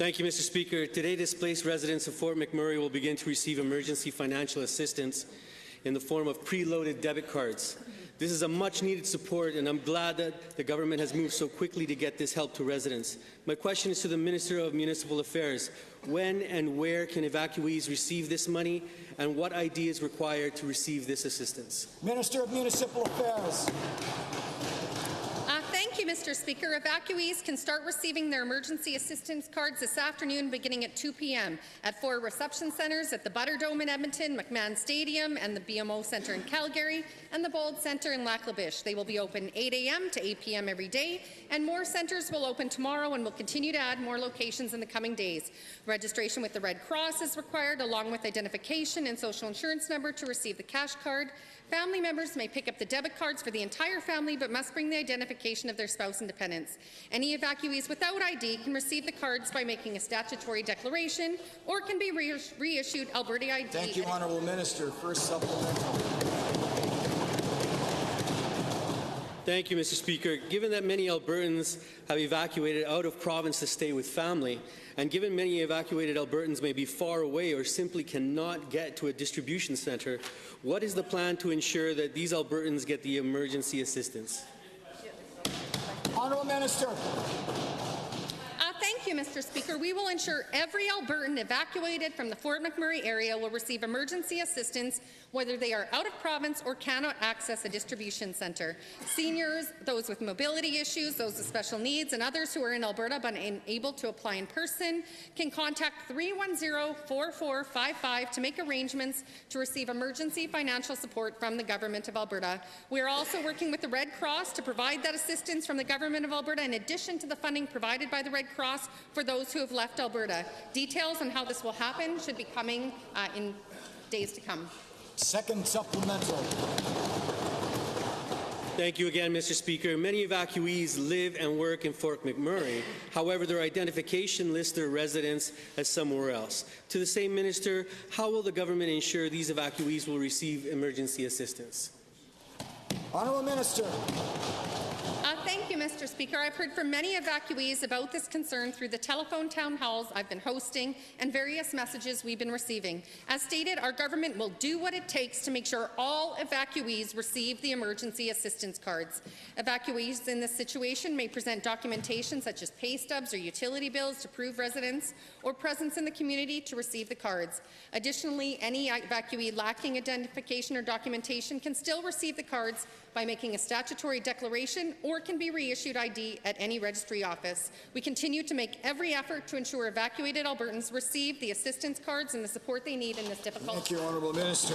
Thank you, Mr. Speaker. Today, displaced residents of Fort McMurray will begin to receive emergency financial assistance in the form of preloaded debit cards. This is a much-needed support, and I'm glad that the government has moved so quickly to get this help to residents. My question is to the Minister of Municipal Affairs. When and where can evacuees receive this money, and what ID is required to receive this assistance? Minister of Municipal Affairs. Thank you, Mr. Speaker. Evacuees can start receiving their emergency assistance cards this afternoon beginning at 2 p.m. at 4 reception centres at the Butterdome in Edmonton, McMahon Stadium and the BMO Centre in Calgary, and the Bold Centre in Lac La Biche. They will be open 8 a.m. to 8 p.m. every day, and more centres will open tomorrow and will continue to add more locations in the coming days. Registration with the Red Cross is required, along with identification and social insurance number to receive the cash card. Family members may pick up the debit cards for the entire family, but must bring the identification of their spouse and dependents. Any evacuees without ID can receive the cards by making a statutory declaration or can be reissued Alberta ID. Thank you, Honourable Minister. First supplemental. Thank you, Mr. Speaker. Given that many Albertans have evacuated out of province to stay with family, and given many evacuated Albertans may be far away or simply cannot get to a distribution centre, what is the plan to ensure that these Albertans get the emergency assistance? Honourable Minister. Thank you, Mr. Speaker. We will ensure every Albertan evacuated from the Fort McMurray area will receive emergency assistance, whether they are out of province or cannot access a distribution centre. Seniors, those with mobility issues, those with special needs, and others who are in Alberta but unable to apply in person can contact 310-4455 to make arrangements to receive emergency financial support from the Government of Alberta. We are also working with the Red Cross to provide that assistance from the Government of Alberta in addition to the funding provided by the Red Cross for those who have left Alberta. Details on how this will happen should be coming in days to come. Second supplemental. Thank you again, Mr. Speaker. Many evacuees live and work in Fort McMurray. However, their identification lists their residence as somewhere else. To the same minister, how will the government ensure these evacuees will receive emergency assistance? Honourable Minister. Thank you, Mr. Speaker. I've heard from many evacuees about this concern through the telephone town halls I've been hosting and various messages we've been receiving. As stated, our government will do what it takes to make sure all evacuees receive the emergency assistance cards. Evacuees in this situation may present documentation such as pay stubs or utility bills to prove residence or presence in the community to receive the cards. Additionally, any evacuee lacking identification or documentation can still receive the cards by making a statutory declaration or can be reissued ID at any registry office. We continue to make every effort to ensure evacuated Albertans receive the assistance cards and the support they need in this difficult time. Thank you, Honourable Minister.